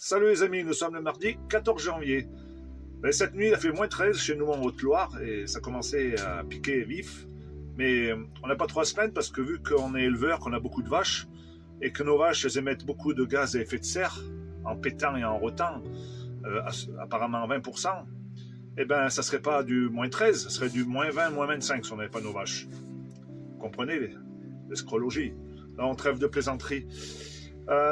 Salut les amis, nous sommes le mardi 14 janvier. Cette nuit, il a fait moins 13 chez nous en Haute-Loire et ça commençait à piquer vif. Mais on n'a pas trop à se plaindre parce que vu qu'on est éleveur, qu'on a beaucoup de vaches et que nos vaches elles émettent beaucoup de gaz à effet de serre en pétant et en rotant, apparemment 20%, eh ben ça serait pas du moins 13, ça serait du moins 20, moins 25 si on n'avait pas nos vaches. Vous comprenez l'escrologie. Là, on trêve de plaisanterie.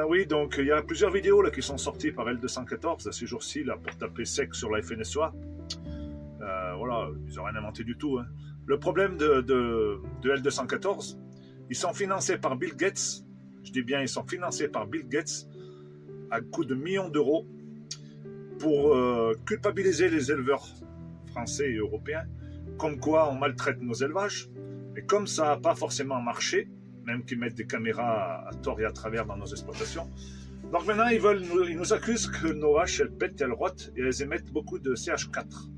Oui, donc il y a plusieurs vidéos là, qui sont sorties par L214 ces jours-ci là, pour taper sec sur la FNSEA. Voilà, ils n'ont rien inventé du tout. Hein. Le problème de L214, ils sont financés par Bill Gates. Je dis bien, ils sont financés par Bill Gates à coût de millions d'euros pour culpabiliser les éleveurs français et européens, comme quoi on maltraite nos élevages. Et comme ça n'a pas forcément marché, même qu'ils mettent des caméras à tort et à travers dans nos exploitations. Donc maintenant, ils nous accusent que nos vaches, elles pètent, elles rotent et elles émettent beaucoup de CH4,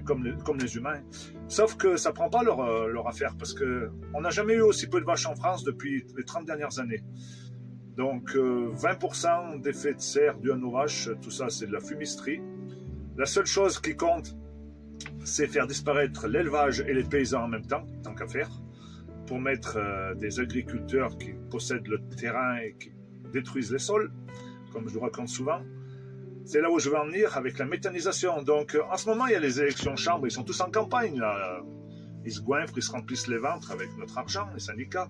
comme les humains. Sauf que ça ne prend pas leur affaire, parce qu'on n'a jamais eu aussi peu de vaches en France depuis les 30 dernières années. Donc 20% d'effets de serre dus à nos vaches, tout ça c'est de la fumisterie. La seule chose qui compte, c'est faire disparaître l'élevage et les paysans en même temps, tant qu'à faire, pour mettre des agriculteurs qui possèdent le terrain et qui détruisent les sols, comme je le raconte souvent. C'est là où je veux en venir avec la méthanisation. Donc en ce moment, il y a les élections chambres, ils sont tous en campagne. Là. Ils se goinfrent, ils se remplissent les ventres avec notre argent, les syndicats.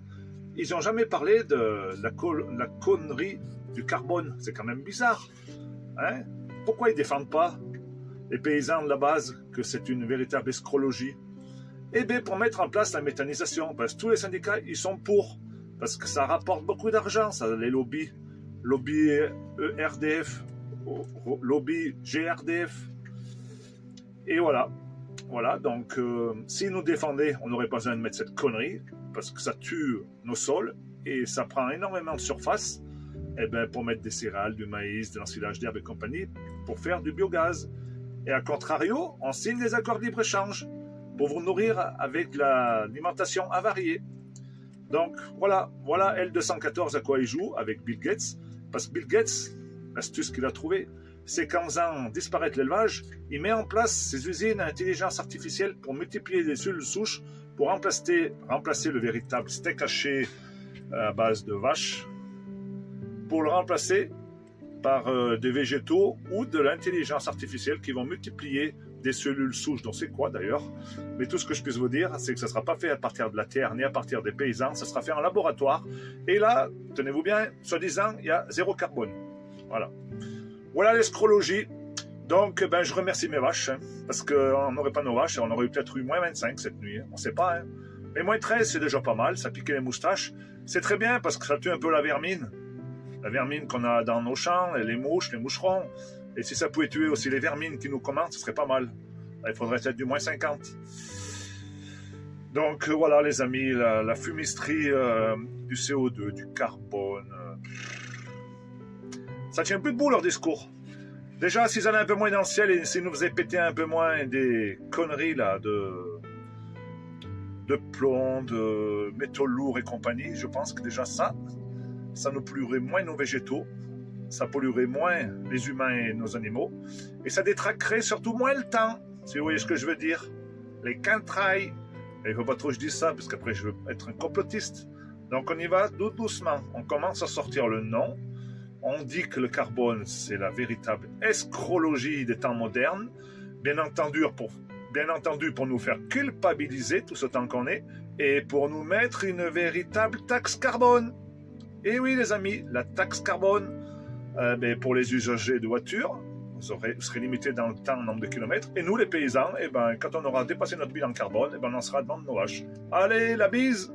Ils n'ont jamais parlé de la connerie du carbone. C'est quand même bizarre. Hein? Pourquoi ils ne défendent pas les paysans de la base, que c'est une véritable escrologie? Eh bien, pour mettre en place la méthanisation, parce que tous les syndicats, ils sont pour, parce que ça rapporte beaucoup d'argent, ça, les lobbies, lobby ERDF, lobby GRDF, et voilà, donc si nous défendaient, on n'aurait pas besoin de mettre cette connerie, parce que ça tue nos sols, et ça prend énormément de surface, eh bien, pour mettre des céréales, du maïs, de l'ensilage d'herbe et compagnie, pour faire du biogaz. Et à contrario, on signe des accords de libre-échange, pour vous nourrir avec l'alimentation avariée. Donc voilà L214 à quoi il joue avec Bill Gates, parce que Bill Gates, l'astuce qu'il a trouvée, c'est qu'en faisant disparaître l'élevage, il met en place ces usines à intelligence artificielle pour multiplier les cellules souches, pour remplacer le véritable steak haché à base de vaches, pour le remplacer par des végétaux ou de l'intelligence artificielle qui vont multiplier des cellules souches, dont c'est quoi d'ailleurs. Mais tout ce que je puisse vous dire, c'est que ça ne sera pas fait à partir de la terre, ni à partir des paysans, ça sera fait en laboratoire. Et là, tenez-vous bien, soi-disant, il y a 0 carbone. Voilà l'escrologie. Donc, je remercie mes vaches, hein, parce qu'on n'aurait pas nos vaches, on aurait peut-être eu moins 25 cette nuit, hein, on ne sait pas. Hein. Mais moins 13, c'est déjà pas mal, ça piquait les moustaches. C'est très bien, parce que ça tue un peu la vermine qu'on a dans nos champs, les mouches, les moucherons. Et si ça pouvait tuer aussi les vermines qui nous commandent, ce serait pas mal. Il faudrait peut-être du moins 50. Donc voilà les amis, la fumisterie du CO2, du carbone. Ça tient plus debout leur discours. Déjà, s'ils allaient un peu moins dans le ciel et s'ils nous faisaient péter un peu moins des conneries là, de plomb, de métaux lourds et compagnie, je pense que déjà ça nous polluerait moins nos végétaux. Ça polluerait moins les humains et nos animaux, et ça détraquerait surtout moins le temps, si vous voyez ce que je veux dire. Les quintrailles. Et il ne faut pas trop que je dise ça, parce qu'après je veux être un complotiste. Donc on y va doucement. On commence à sortir le nom. On dit que le carbone, c'est la véritable escrologie des temps modernes, bien entendu pour nous faire culpabiliser tout ce temps qu'on est, et pour nous mettre une véritable taxe carbone. Et oui les amis, la taxe carbone, pour les usagers de voitures, vous serez limité dans le temps, le nombre de kilomètres. Et nous, les paysans, quand on aura dépassé notre bilan carbone, on en sera devant nos vaches. Allez, la bise!